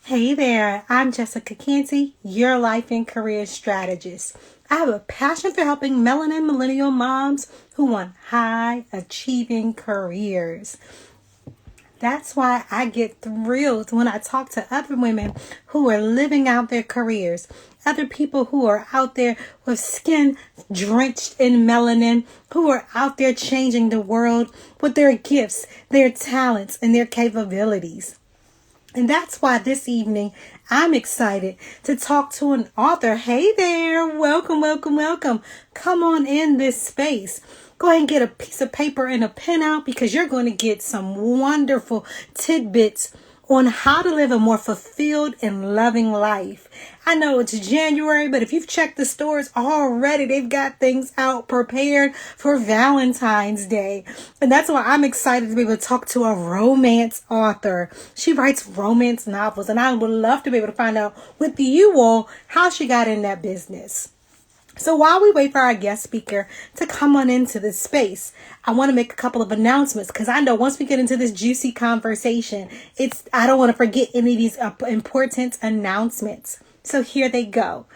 Hey there, I'm Jessica Canty, your life and career strategist. I have a passion for helping melanin millennial moms who want high achieving careers. That's why I get thrilled when I talk to other women who are living out their careers, other people who are out there with skin drenched in melanin, who are out there changing the world with their gifts, their talents, and their capabilities. And that's why this evening I'm excited to talk to an author. Hey there, welcome, welcome, welcome. Come on in this space. Go ahead and get a piece of paper and a pen out because you're going to get some wonderful tidbits on how to live a more fulfilled and loving life. I know it's January, but if you've checked the stores already, they've got things out prepared for Valentine's Day. And that's why I'm excited to be able to talk to a romance author. She writes romance novels, and I would love to be able to find out with you all how she got in that business. So while we wait for our guest speaker to come on into this space, I want to make a couple of announcements because I know once we get into this juicy conversation, I don't want to forget any of these important announcements. So here they go.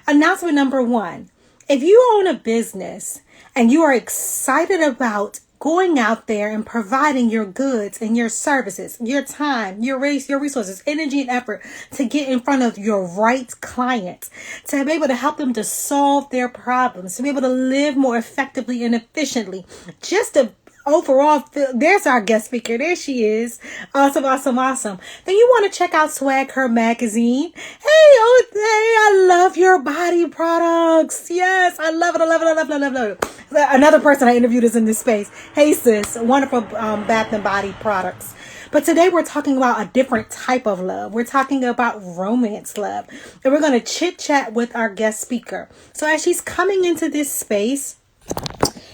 Announcement number one. If you own a business and you are excited about going out there and providing your goods and your services, your time, your resources, energy, and effort to get in front of your right clients, to be able to help them to solve their problems, to be able to live more effectively and efficiently, just to overall, there's our guest speaker. There she is. Awesome, awesome, awesome. Then you want to check out Swag Her magazine. Hey, oh, hey, I love your body products. Yes, I love it. I love it. I love it. I love it. Another person I interviewed is in this space. Hey, sis, wonderful bath and body products. But today we're talking about a different type of love. We're talking about romance love. And we're going to chit chat with our guest speaker. So as she's coming into this space,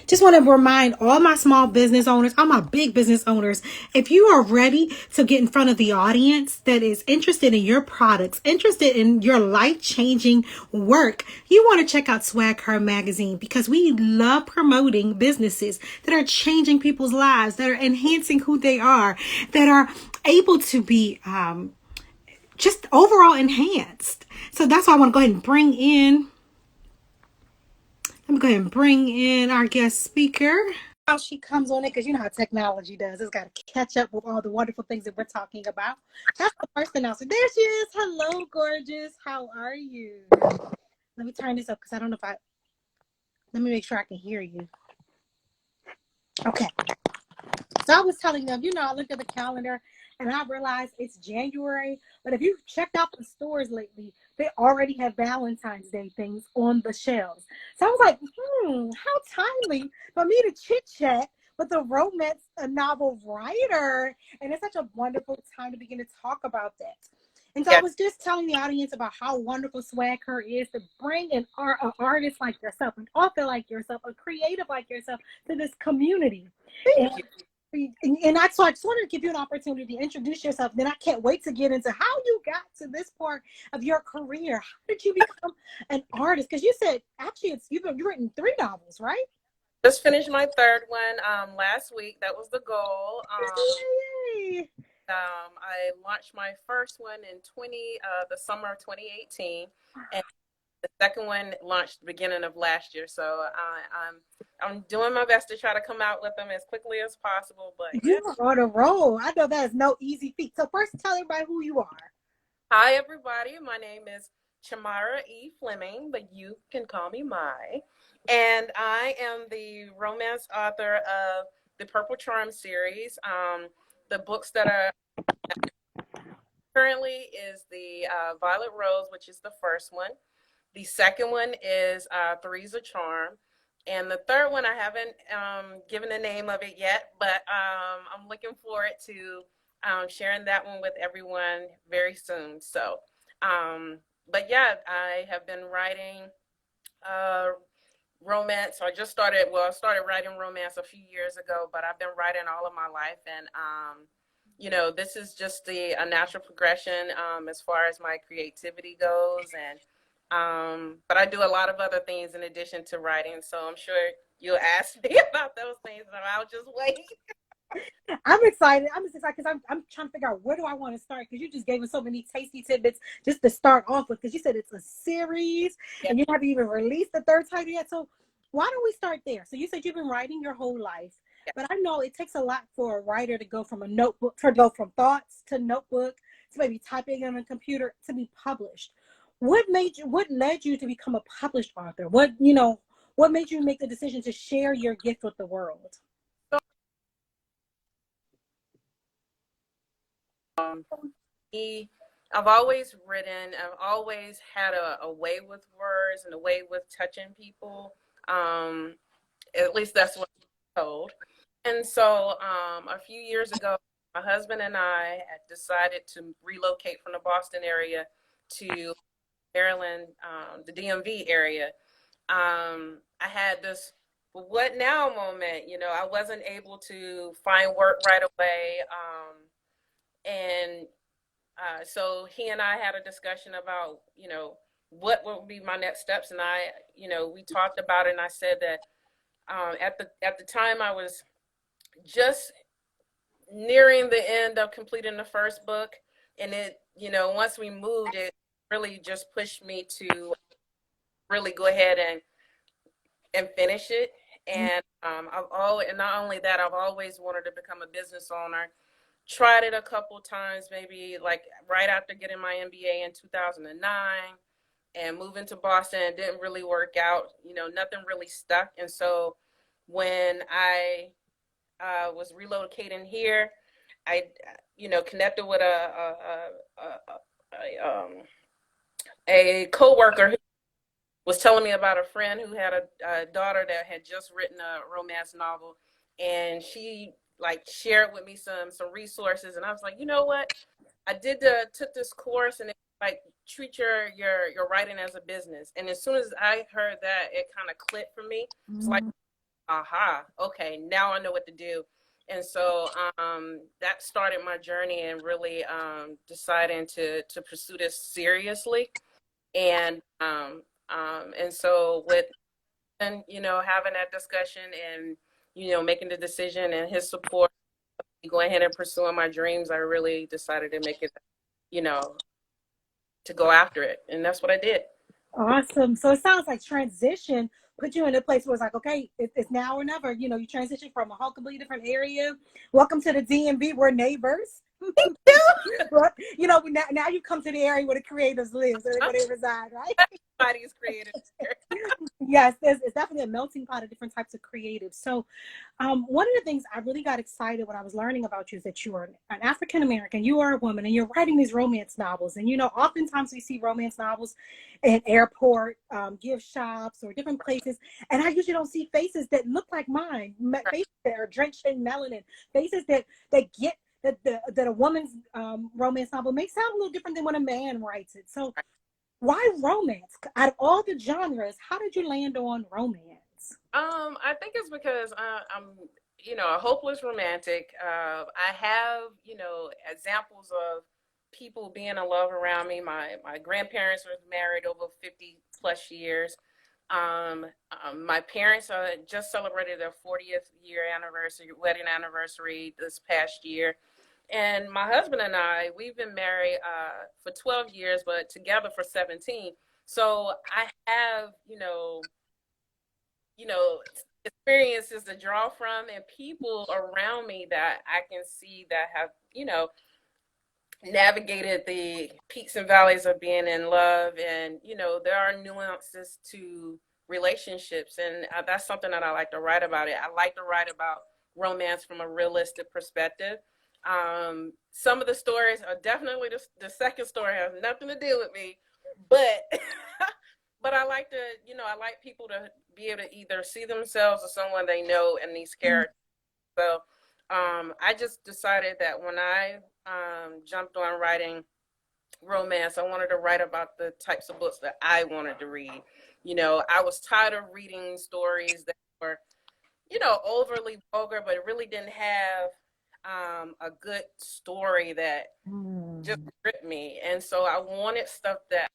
just want to remind all my small business owners, all my big business owners, if you are ready to get in front of the audience that is interested in your products, interested in your life-changing work, you want to check out Swag Her magazine because we love promoting businesses that are changing people's lives, that are enhancing who they are, that are able to be just overall enhanced. So that's why I want to go ahead and bring in our guest speaker. How she comes on it, because you know how technology does. It's got to catch up with all the wonderful things that we're talking about. That's the first announcement. There she is. Hello, gorgeous. How are you? Let me turn this up because I don't know if let me make sure I can hear you. Okay. So I was telling them, I looked at the calendar and I realized it's January. But if you've checked out the stores lately, they already have Valentine's Day things on the shelves. So I was like, how timely for me to chit chat with a romance novel writer. And it's such a wonderful time to begin to talk about that. And so I was just telling the audience about how wonderful Swag Her is to bring an artist like yourself, an author like yourself, a creative like yourself to this community. Thank you. And so I just wanted to give you an opportunity to introduce yourself. Then I can't wait to get into how you got to this part of your career. How did you become an artist? Because you said actually you've written 3 novels, right? Just finished my third one last week. That was the goal. Yay. I launched my first one in the summer of 2018, and the second one launched the beginning of last year. So I'm doing my best to try to come out with them as quickly as possible. But you are on a roll. I know that is no easy feat. So first, tell everybody who you are. Hi, everybody. My name is Charmyra Fleming, but you can call me Mai. And I am the romance author of the Purple Charm series. The books that are currently is the Violet Rose, which is the first one. The second one is Three's a Charm. And the third one, I haven't given the name of it yet, but I'm looking forward to sharing that one with everyone very soon. So, but yeah, I have been writing romance. So I started writing romance a few years ago, but I've been writing all of my life. And, this is just a natural progression as far as my creativity goes. And, but I do a lot of other things in addition to writing. So I'm sure you'll ask me about those things and I'll just wait. I'm excited. I'm just excited because I'm trying to figure out where do I want to start, because you just gave us so many tasty tidbits just to start off with, because you said it's a series Yeah. and you haven't even released the third title yet. So why don't we start there? So you said you've been writing your whole life, Yeah. but I know it takes a lot for a writer to go from a notebook, to go from thoughts to notebook to maybe typing on a computer to be published. What led you to become a published author? What made you make the decision to share your gift with the world? So, me, I've always written. I've always had a way with words and a way with touching people. At least that's what I'm told. And so a few years ago, my husband and I had decided to relocate from the Boston area to Maryland, the DMV area. I had this what now moment, I wasn't able to find work right away. And so he and I had a discussion about, what would be my next steps. And we talked about it, and I said that at the time I was just nearing the end of completing the first book, and once we moved, it really just pushed me to really go ahead and finish it. And and not only that, I've always wanted to become a business owner. Tried it a couple times, maybe like right after getting my MBA in 2009, and moving to Boston. It didn't really work out. Nothing really stuck. And so when I was relocating here, I, connected with a coworker who was telling me about a friend who had a daughter that had just written a romance novel, and she like shared with me some resources, and I was like, you know what? I took this course, and it like treat your writing as a business. And as soon as I heard that, it kind of clicked for me. It's like, aha, okay, now I know what to do. And so that started my journey and really deciding to pursue this seriously. And so with having that discussion and making the decision and his support, going ahead and pursuing my dreams, I really decided to make it, you know, to go after it, and that's what I did. Awesome. So it sounds like transition put you in a place where it's like, okay, it's now or never. You transition from a whole completely different area. Welcome to the DMV. We're neighbors. Now you come to the area where the creatives live, so where they reside, right? Everybody's creative. Yes, it's definitely a melting pot of different types of creatives. So one of the things I really got excited when I was learning about you is that you are an African American, you are a woman, and you're writing these romance novels. And oftentimes we see romance novels in airport, gift shops, or different places, and I usually don't see faces that look like mine, faces that are drenched in melanin, faces that get that a woman's romance novel may sound a little different than when a man writes it. So why romance? Out of all the genres, how did you land on romance? I think it's because I'm, a hopeless romantic. I have, examples of people being in love around me. My grandparents were married over 50 plus years. My parents just celebrated their 40th year anniversary, wedding anniversary this past year. And my husband and I, we've been married for 12 years, but together for 17. So I have, experiences to draw from, and people around me that I can see that have, navigated the peaks and valleys of being in love. And, there are nuances to relationships. And that's something that I like to write about. I like to write about romance from a realistic perspective. Some of the stories are definitely the second story has nothing to do with me, but but I like to, I like people to be able to either see themselves or someone they know in these characters. So I just decided that when I jumped on writing romance, I wanted to write about the types of books that I wanted to read. I was tired of reading stories that were, overly vulgar, but it really didn't have a good story that just gripped me. And so I wanted stuff that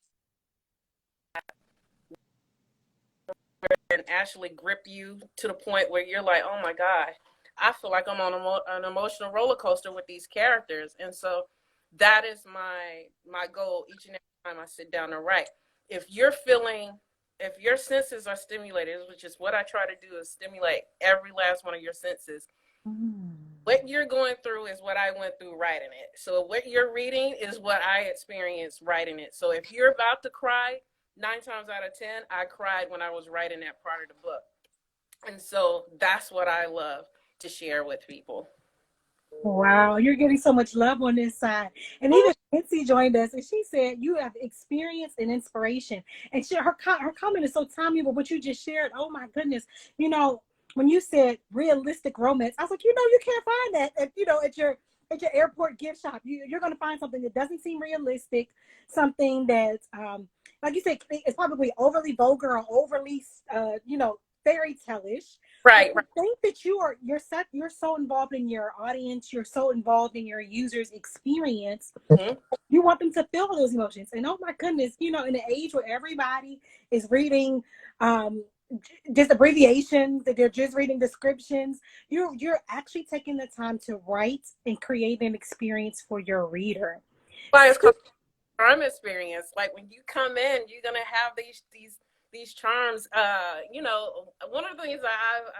can actually grip you to the point where you're like, oh my God, I feel like I'm on an emotional roller coaster with these characters. And so that is my goal each and every time I sit down to write. If your senses are stimulated, which is what I try to do, is stimulate every last one of your senses. What you're going through is what I went through writing it. So what you're reading is what I experienced writing it. So if you're about to cry, 9 times out of 10, I cried when I was writing that part of the book. And so that's what I love to share with people. Wow, you're getting so much love on this side. And even Canty joined us, and she said you have experience and inspiration. And her comment is so timely with what you just shared. Oh my goodness! You know, when you said realistic romance, I was like, you can't find that at your airport gift shop. You're going to find something that doesn't seem realistic, something that's like you said, it's probably overly vulgar or overly fairy tale-ish. Right. I think that you're so involved in your audience, you're so involved in your users' experience. Mm-hmm. You want them to feel those emotions. And oh my goodness, in an age where everybody is reading just abbreviations, that they're just reading descriptions, you're actually taking the time to write and create an experience for your reader. Well, it's called charm experience. Like when you come in, you're gonna have these charms. One of the things that I've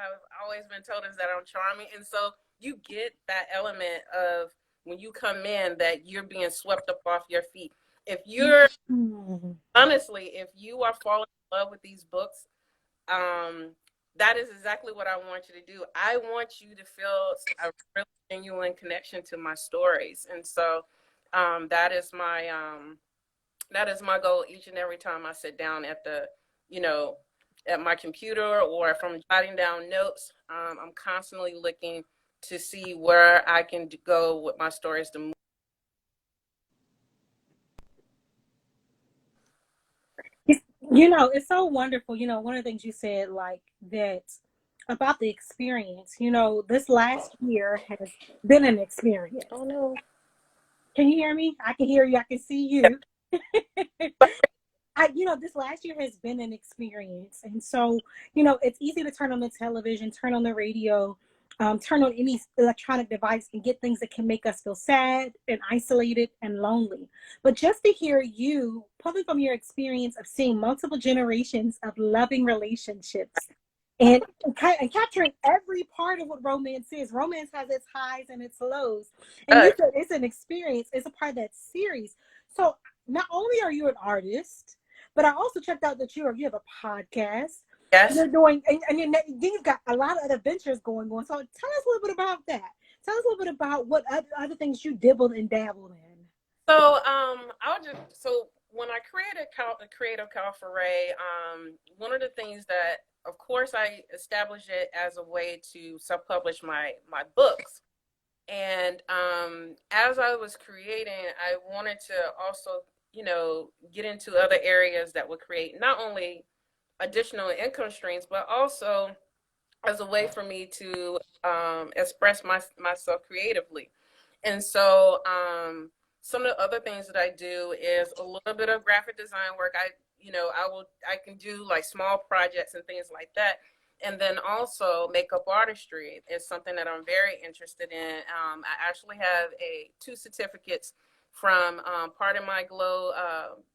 always been told is that I'm charming, and so you get that element of when you come in that you're being swept up off your feet. If you're honestly, if you are falling in love with these books, that is exactly what I want you to do. I want you to feel a really genuine connection to my stories, and so that is my goal each and every time I sit down at my computer, or if I'm jotting down notes. I'm constantly looking to see where I can go with my stories to move. It's so wonderful. One of the things you said, like that about the experience, this last year has been an experience. Oh no. Can you hear me? I can hear you. I can see you. This last year has been an experience. And so, it's easy to turn on the television, turn on the radio, turn on any electronic device and get things that can make us feel sad and isolated and lonely. But just to hear you, pulling from your experience of seeing multiple generations of loving relationships and capturing every part of what romance is. Romance has its highs and its lows. And you said it's an experience. It's a part of that series. So not only are you an artist, but I also checked out that you have a podcast. Yes. You're doing, and you've got a lot of other ventures going on. So tell us a little bit about that. Tell us a little bit about what other things you dibbled and dabbled in. So when I created Creative Cafe, one of the things that, of course, I established it as a way to self-publish my books. And as I was creating, I wanted to also, get into other areas that would create not only additional income streams, but also as a way for me to express myself creatively. And so some of the other things that I do is a little bit of graphic design work. I can do like small projects and things like that. And then also makeup artistry is something that I'm very interested in. I actually have 2 certificates from Pardon My Glow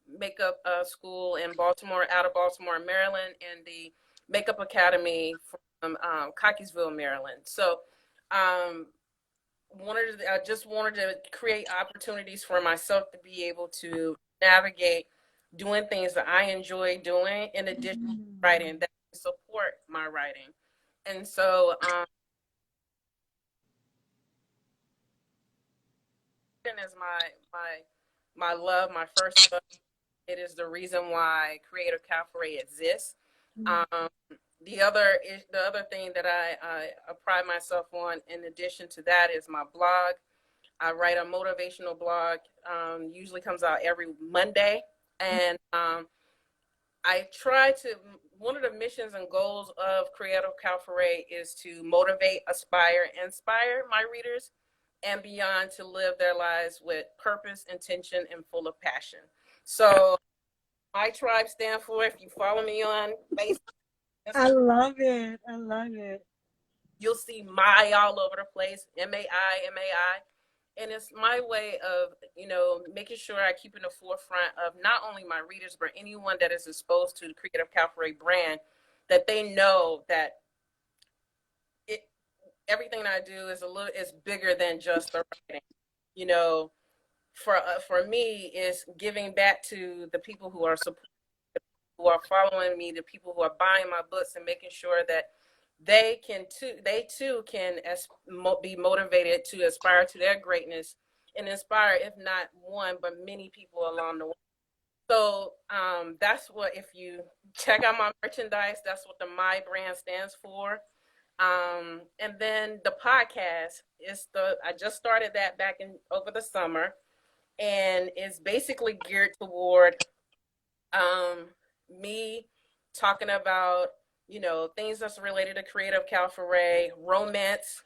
makeup school in Baltimore, out of Baltimore, Maryland, and the Makeup Academy from Cockeysville, Maryland. So I just wanted to create opportunities for myself to be able to navigate doing things that I enjoy doing in addition to writing that support my writing. And so is my love, my first love. It is the reason why Creative Cafe exists. The other thing that I pride myself on in addition to that is my blog. I write a motivational blog, usually comes out every Monday. And one of the missions and goals of Creative Cafe is to motivate, aspire, inspire my readers and beyond to live their lives with purpose, intention, and full of passion. So my tribe stand for, if you follow me on Facebook. I love it. I love it. You'll see my all over the place, MAI, MAI. And it's my way of, making sure I keep in the forefront of not only my readers, but anyone that is exposed to the Creative Cabaret brand, that they know that it, everything I do is bigger than just the writing. You know, for me, is giving back to the people who are who are following me, the people who are buying my books, and making sure that they too can be motivated to aspire to their greatness and inspire, if not one, but many people along the way. So that's what, if you check out my merchandise, that's what the My brand stands for. And then the podcast I just started that back in over the summer, and it's basically geared toward me talking about, things that's related to Creative Cabaret, romance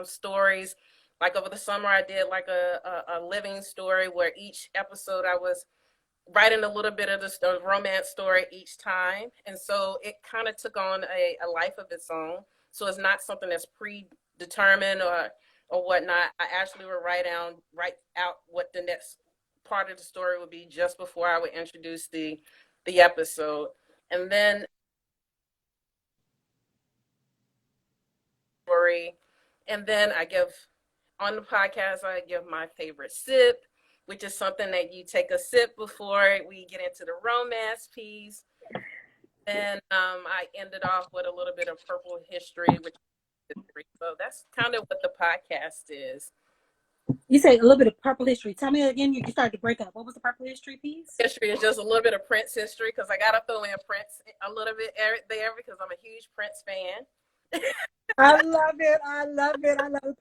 stories. Like over the summer, I did like a living story where each episode I was writing a little bit of the romance story each time. And so it kind of took on a life of its own. So it's not something that's predetermined or whatnot. I actually would write out what the next part of the story would be just before I would introduce the episode. And then I give on the podcast, I give my favorite sip, which is something that you take a sip before we get into the romance piece. And I ended off with a little bit of purple history, so that's kind of what the podcast is. You say a little bit of purple history. Tell me again. You started to break up. What was the purple history piece? History is just a little bit of Prince history, because I gotta throw in Prince a little bit there because I'm a huge Prince fan. I love it. I love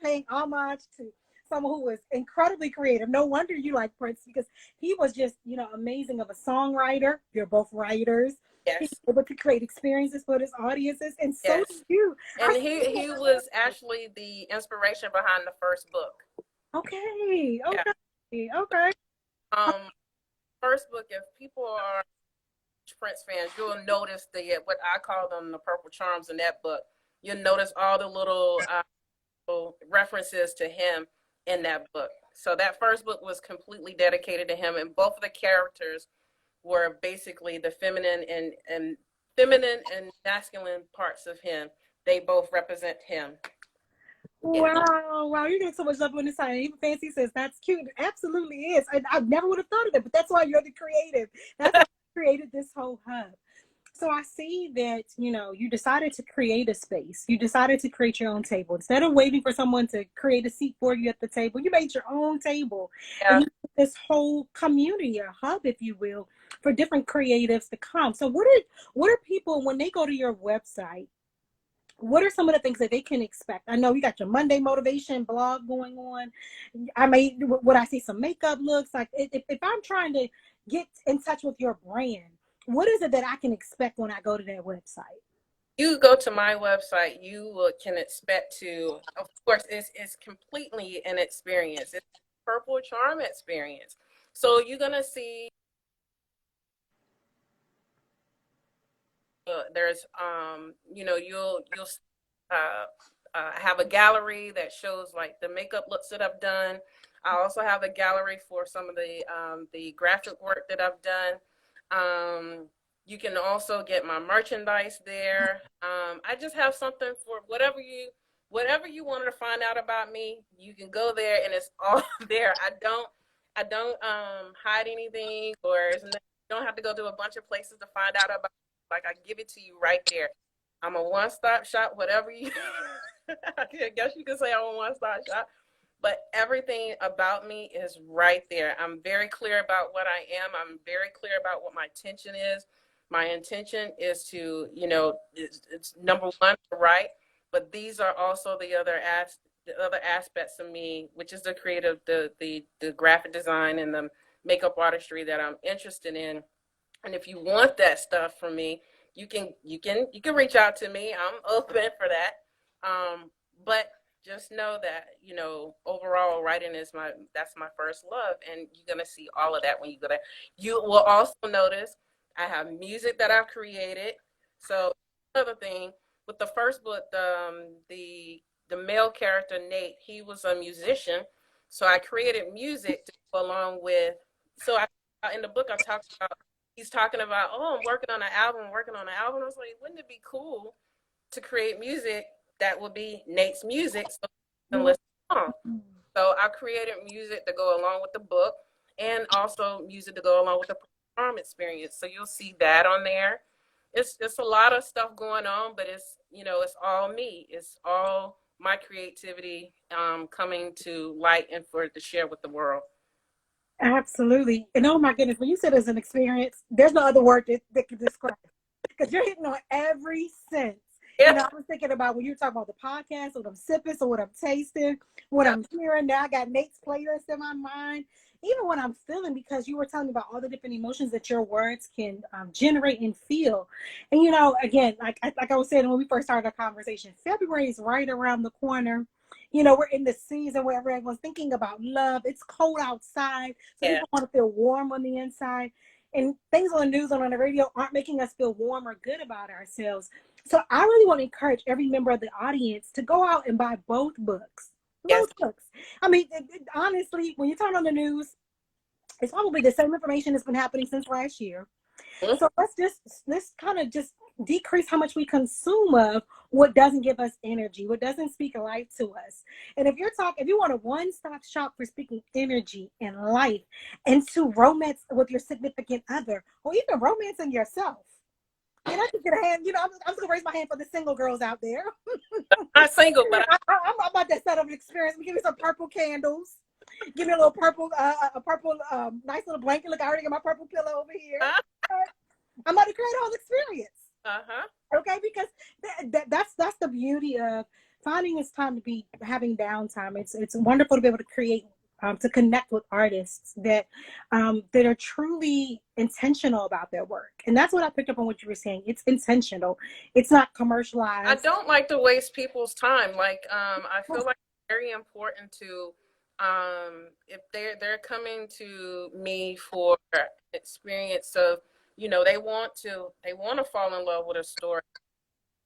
paying homage to someone who was incredibly creative. No wonder you like Prince, because he was just, amazing of a songwriter. You're both writers. Yes. He's able to create experiences for his audiences, and so yes. did you. And he was actually the inspiration behind the first book. Okay. First book, if people are Prince fans, you'll notice what I call them, the purple charms in that book. You'll notice all the little references to him in that book. So that first book was completely dedicated to him, and both of the characters were basically the feminine and masculine parts of him. They both represent him. Wow, you're getting so much love on this side. Even Fancy says that's cute. It absolutely is. I never would have thought of that, but that's why you're the creative. That's why you created this whole hub. So I see that, you decided to create a space. You decided to create your own table. Instead of waiting for someone to create a seat for you at the table, you made your own table. Yeah. And you made this whole community, a hub, if you will, for different creatives to come. So what are people, when they go to your website, what are some of the things that they can expect? I know you got your Monday motivation blog going on. Would I see some makeup looks? Like if I'm trying to get in touch with your brand, what is it that I can expect when I go to that website? You go to my website, you can expect to, of course, it's completely an experience. It's a purple charm experience. So you're going to see there's you'll have a gallery that shows like the makeup looks that I've done. I also have a gallery for some of the graphic work that I've done. You can also get my merchandise there. I just have something for whatever you wanted to find out about me. You can go there and it's all there. I don't hide anything, or you don't have to go to a bunch of places to find out about. Like, I give it to you right there. I'm a one-stop shop, whatever you I guess you could say I'm a one-stop shop, but everything about me is right there. I'm very clear about what I am. I'm very clear about what my intention is. My intention is to, it's number one, to write, but these are also the other aspects of me, which is the creative, the graphic design and the makeup artistry that I'm interested in. And if you want that stuff from me, you can reach out to me. I'm open for that. But just know that, overall writing that's my first love. And you're going to see all of that when you go there. You will also notice I have music that I've created. So another thing, with the first book, the male character Nate, he was a musician, so I created music to go along with. So in the book I talked about, he's talking about, oh, I'm working on an album, working on an album. I was like, wouldn't it be cool to create music that would be Nate's music so you can listen along? So I created music to go along with the book, and also music to go along with the farm experience. So you'll see that on there. It's a lot of stuff going on, but it's, you know, it's all me. It's all my creativity coming to light and for it to share with the world. Absolutely. And oh my goodness, when you said it's an experience, there's no other word that can describe it, because you're hitting on every sense. Yeah. You know, I was thinking about when you were talking about the podcast, what I'm sipping, so what I'm tasting, what I'm hearing. Now I got Nate's playlist in my mind. Even what I'm feeling, because you were telling me about all the different emotions that your words can generate and feel. And, you know, again, like I was saying when we first started our conversation, February is right around the corner. You know, we're in the season where everyone's thinking about love. It's cold outside, so people want to feel warm on the inside. And things on the news and on the radio aren't making us feel warm or good about ourselves. So I really want to encourage every member of the audience to go out and buy both books. Both books. I mean, honestly, when you turn on the news, it's probably the same information that's been happening since last year. So let's kind of just decrease how much we consume of what doesn't give us energy, what doesn't speak life to us. And if you want a one-stop shop for speaking energy and life, and to romance with your significant other, or even romancing yourself. And I just get a hand, you know, I'm just gonna raise my hand for the single girls out there. I'm single, but I'm about to set up an experience. Give me some purple candles. Give me a little purple, nice little blanket. Look, I already got my purple pillow over here. I'm about to create a whole experience. Okay, because that's the beauty of finding it's time to be having downtime. It's wonderful to be able to create, to connect with artists that are truly intentional about their work. And that's what I picked up on what you were saying. It's intentional. It's not commercialized. I don't like to waste people's time. Like, I feel like it's very important to, if they're coming to me for experience of, you know, they want to fall in love with a story,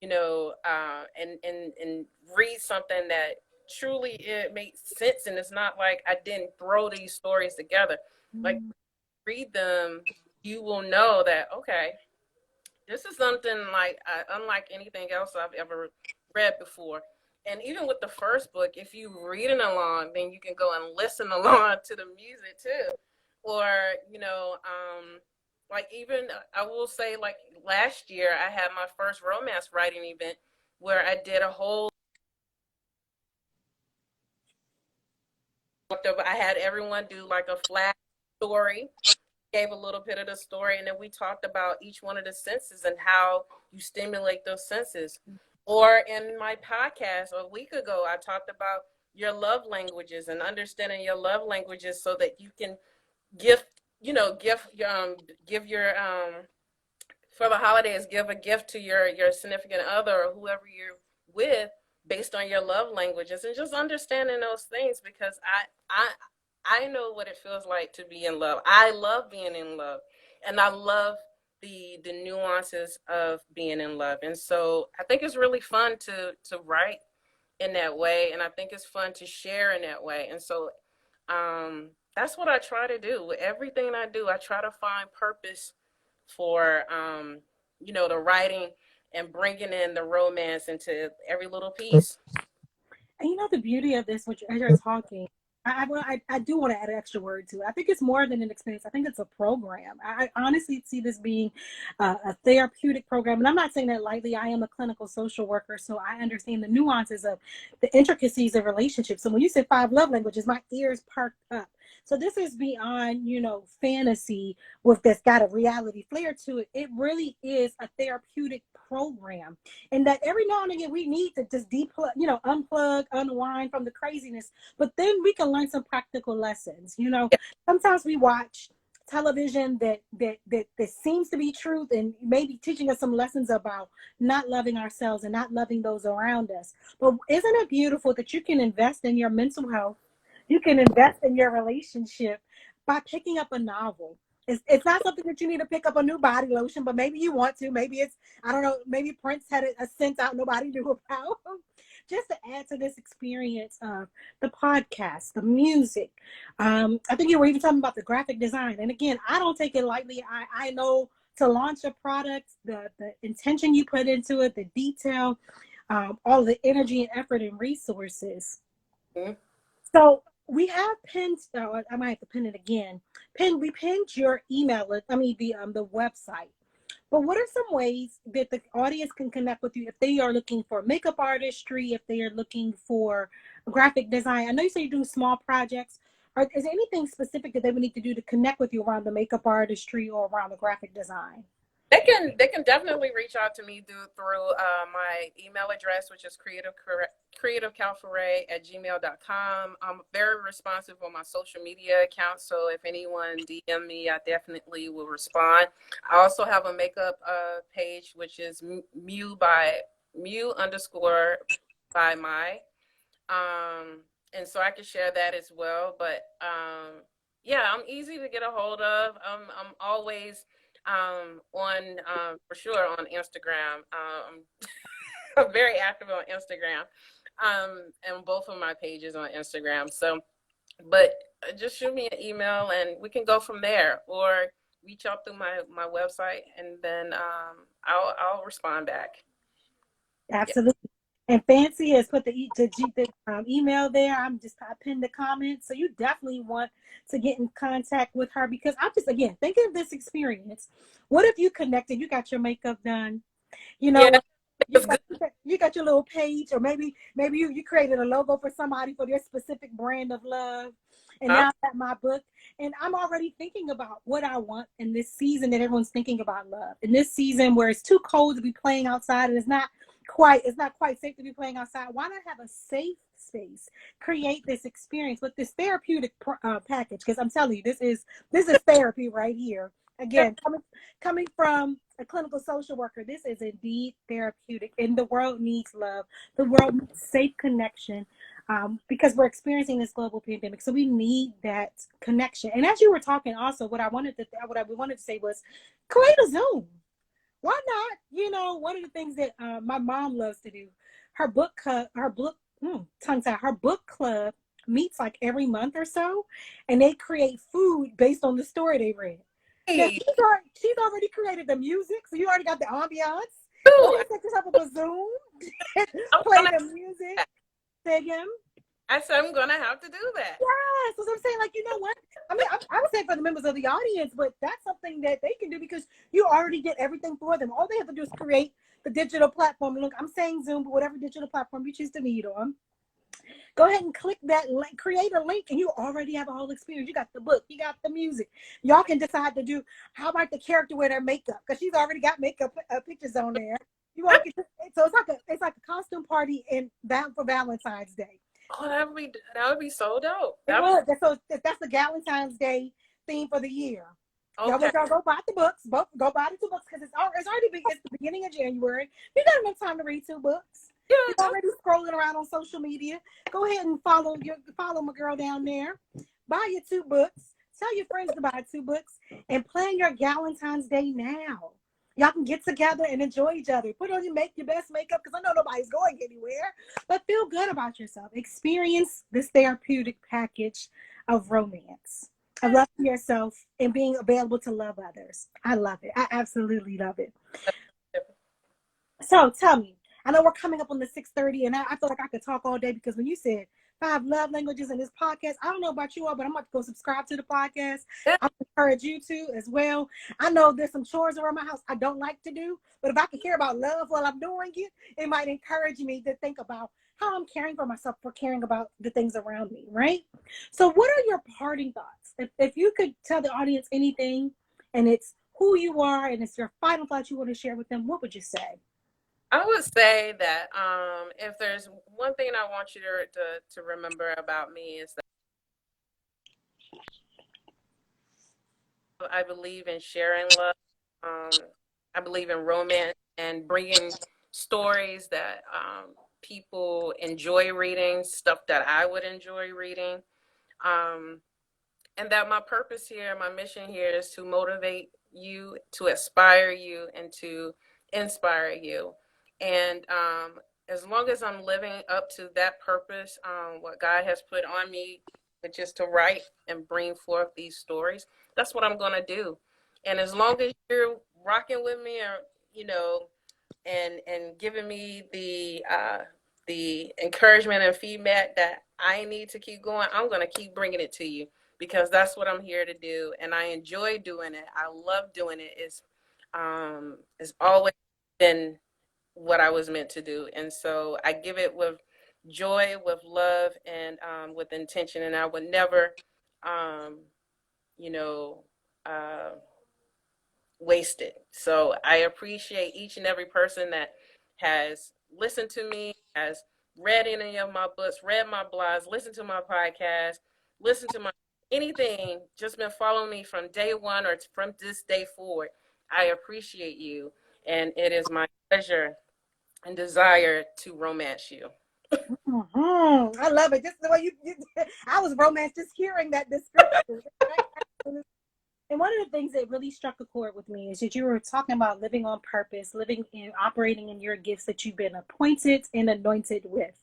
you know, and read something that truly it makes sense, and it's not like I didn't throw these stories together. Like, read them, you will know that, okay, this is something like unlike anything else I've ever read before. And even with the first book, if you reading along, then you can go and listen along to the music too. Or, you know, like, even I will say, like, last year I had my first romance writing event where I did a whole, I had everyone do like a flash story, gave a little bit of the story, and then we talked about each one of the senses and how you stimulate those senses. Or in my podcast a week ago, I talked about your love languages and understanding your love languages so that you can give your for the holidays, give a gift to your significant other or whoever you're with based on your love languages, and just understanding those things, because I know what it feels like to be in love. I love being in love, and I love the nuances of being in love. And so I think it's really fun to write in that way, and I think it's fun to share in that way. And so that's what I try to do. With everything I do, I try to find purpose for you know, the writing and bringing in the romance into every little piece. And you know the beauty of this, which as you're talking, I do want to add an extra word to it. I think it's more than an experience. I think it's a program. I honestly see this being a therapeutic program. And I'm not saying that lightly. I am a clinical social worker, so I understand the nuances of the intricacies of relationships. So when you said 5 love languages, my ears perked up. So this is beyond, you know, fantasy with that's got a reality flair to it. It really is a therapeutic program. And that every now and again we need to just unplug, unwind from the craziness, but then we can learn some practical lessons. You know, sometimes we watch television that seems to be truth and maybe teaching us some lessons about not loving ourselves and not loving those around us. But isn't it beautiful that you can invest in your mental health? You can invest in your relationship by picking up a novel It's not something that you need to pick up a new body lotion, but maybe you want to. Maybe it's, I don't know, maybe Prince had a scent out nobody knew about. Just to add to this experience of the podcast, the music. I think you were even talking about the graphic design. And again, I don't take it lightly. I know to launch a product, the intention you put into it, the detail, all the energy and effort and resources. Mm-hmm. So we have pinned. I might have to pin it again. We pinned your email. The website. But what are some ways that the audience can connect with you if they are looking for makeup artistry, if they are looking for graphic design? I know you say you do small projects. Is there anything specific that they would need to do to connect with you around the makeup artistry or around the graphic design? They can definitely reach out to me through my email address, which is creativecalforay@gmail.com. I'm very responsive on my social media accounts, so if anyone DM me, I definitely will respond. I also have a makeup page, which is Mew_by my. And so I can share that as well. But yeah, I'm easy to get a hold of. I'm always for sure on Instagram. I'm very active on Instagram, and both of my pages on Instagram. So, but just shoot me an email and we can go from there, or reach out through my website, and then I'll respond back. Absolutely. Yeah. And Fancy has put the email there. I pinned the comment. So you definitely want to get in contact with her, because I'm just, again, thinking of this experience. What if you connected, you got your makeup done, you know, yeah. you got your little page, or maybe you created a logo for somebody for their specific brand of love. And now I got my book, and I'm already thinking about what I want in this season that everyone's thinking about love. In this season where it's too cold to be playing outside, and it's not quite safe to be playing outside. Why not have a safe space? Create this experience with this therapeutic package, because I'm telling you, this is therapy right here. Again, coming from a clinical social worker, this is indeed therapeutic, and the world needs love. The world needs safe connection, because we're experiencing this global pandemic. So we need that connection. And as you were talking, also, what I wanted to say was, create a Zoom. Why not? One of the things that my mom loves to do, her book club meets like every month or so, and they create food based on the story they read. Now, she's already created the music, so you already got the ambiance. You set yourself up a Zoom, play the music, say him. I said I'm gonna have to do that. Yes, so I'm saying, like, you know what? I mean, I would say for the members of the audience, but that's something that they can do, because you already did everything for them. All they have to do is create the digital platform. Look, I'm saying Zoom, but whatever digital platform you choose to meet on, go ahead and click that link, create a link, and you already have a whole experience. You got the book, you got the music. Y'all can decide to do, how about the character wear their makeup, because she's already got makeup pictures on there. So it's like a costume party for Valentine's Day. Oh, that would be so dope. So that's the Valentine's Day theme for the year. Okay. Y'all go buy the books. Go buy the 2 books, because it's the beginning of January. You got enough time to read 2 books. Yeah, you're already scrolling around on social media. Go ahead and follow my girl down there. Buy your 2 books. Tell your friends to buy 2 books, and plan your Valentine's Day now. Y'all can get together and enjoy each other. Put on your best makeup, because I know nobody's going anywhere. But feel good about yourself. Experience this therapeutic package of romance, of loving yourself, and being available to love others. I love it. I absolutely love it. So tell me, I know we're coming up on the 6:30, and I feel like I could talk all day, because when you said 5 love languages in this podcast, I don't know about you all, but I'm about to go subscribe to the podcast. I encourage you to as well. I know there's some chores around my house I don't like to do, but if I can hear about love while I'm doing it, it might encourage me to think about how I'm caring for myself, for caring about the things around me, right? So what are your parting thoughts? If you could tell the audience anything, and it's who you are, and it's your final thoughts you want to share with them, what would you say? I would say that if there's one thing I want you to remember about me, is that I believe in sharing love. I believe in romance and bringing stories that people enjoy reading, stuff that I would enjoy reading. and that my purpose here, my mission here is to motivate you, to aspire you, and to inspire you. And as long as I'm living up to that purpose, what God has put on me, which is to write and bring forth these stories, that's what I'm going to do. And as long as you're rocking with me, or and giving me the encouragement and feedback that I need to keep going, I'm going to keep bringing it to you, because that's what I'm here to do, and I enjoy doing it. I love doing it. It's always been what I was meant to do, and so I give it with joy, with love, and with intention, and I would never, you know, uh, wasted. So I appreciate each and every person that has listened to me, has read any of my books, read my blogs, listened to my podcast, listened to my anything, just been following me from day one or from this day forward. I appreciate you, and it is my pleasure and desire to romance you. I love it. Just the way you I was romance just hearing that description. And one of the things that really struck a chord with me is that you were talking about living on purpose, living in operating in your gifts that you've been appointed and anointed with.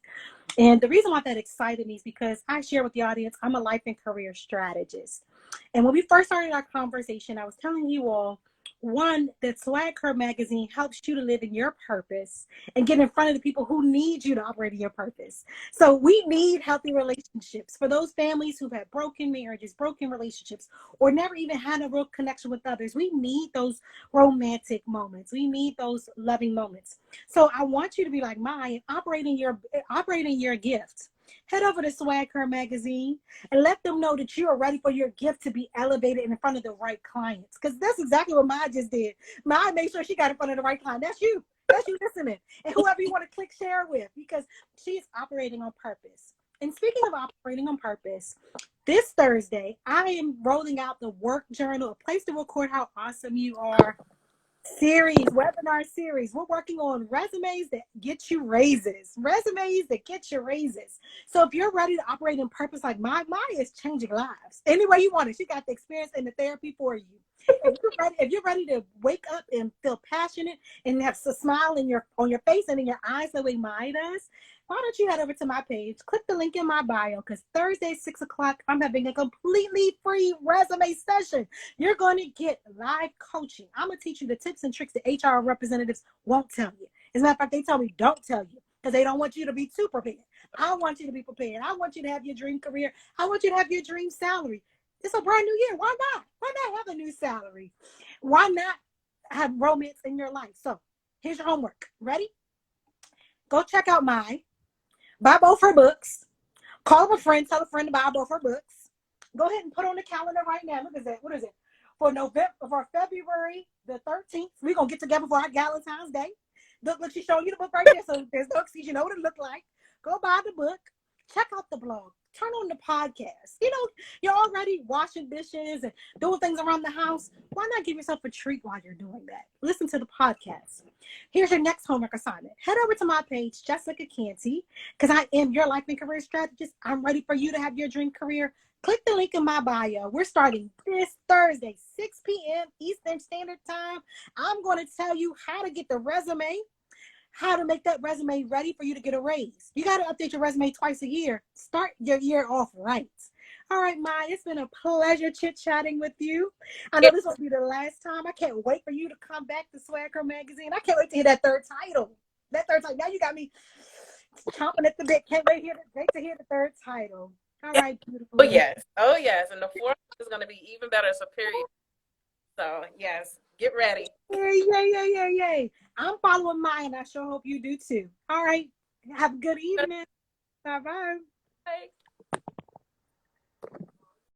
And the reason why that excited me is because I share with the audience, I'm a life and career strategist. And when we first started our conversation, I was telling you all, one, that Swag Her magazine helps you to live in your purpose and get in front of the people who need you to operate in your purpose. So we need healthy relationships for those families who've had broken marriages, broken relationships, or never even had a real connection with others. We need those romantic moments. We need those loving moments. So I want you to be like mine, operating your gift. Head over to Swag Her magazine and let them know that you are ready for your gift to be elevated in front of the right clients. Because that's exactly what Maya just did. Maya made sure she got in front of the right client. That's you. That's you listening. And whoever you want to click share with, because she's operating on purpose. And speaking of operating on purpose, this Thursday, I am rolling out the Work Journal, a place to record how awesome you are webinar series. We're working on resumes that get you raises. So if you're ready to operate in purpose like Maya is changing lives. Any way you want it. She got the experience and the therapy for you. If you're ready to wake up and feel passionate and have a smile on your face and in your eyes the way Maya does, why don't you head over to my page, click the link in my bio, because Thursday, 6 o'clock, I'm having a completely free resume session. You're going to get live coaching. I'm going to teach you the tips and tricks that HR representatives won't tell you. As a matter of fact, they tell me don't tell you, because they don't want you to be too prepared. I want you to be prepared. I want you to have your dream career. I want you to have your dream salary. It's a brand new year. Why not? Why not have a new salary? Why not have romance in your life? So here's your homework. Ready? Go check out buy both her books. Call a friend, tell a friend to buy both her books. Go ahead and put on the calendar right now. Look at that. What is it? For February the 13th, we're gonna get together for our Valentine's Day. Look, she's showing you the book right there. So there's no excuse, you know what it looked like. Go buy the book, check out the blog, turn on the podcast. You're already washing dishes and doing things around the house. Why not give yourself a treat while you're doing that? Listen to the podcast. Here's your next homework assignment. Head over to my page, Jessica Canty, because I am your life and career strategist. I'm ready for you to have your dream career. Click the link in my bio. We're starting this Thursday, 6 p.m. Eastern Standard Time. I'm going to tell you how to get the resume, how to make that resume ready for you to get a raise. You got to update your resume twice a year. Start your year off right. All right, Maya, it's been a pleasure chit-chatting with you. I know this will be the last time. I can't wait for you to come back to Swag Her magazine. I can't wait to hear that third title. Now you got me chomping at the bit. Can't wait to hear the third title. All right, beautiful. Oh, yes. And the fourth is going to be even better. It's a period. So, yes, get ready. Yay. I'm following Maya, and I sure hope you do too. All right. Have a good evening. Bye-bye. Bye.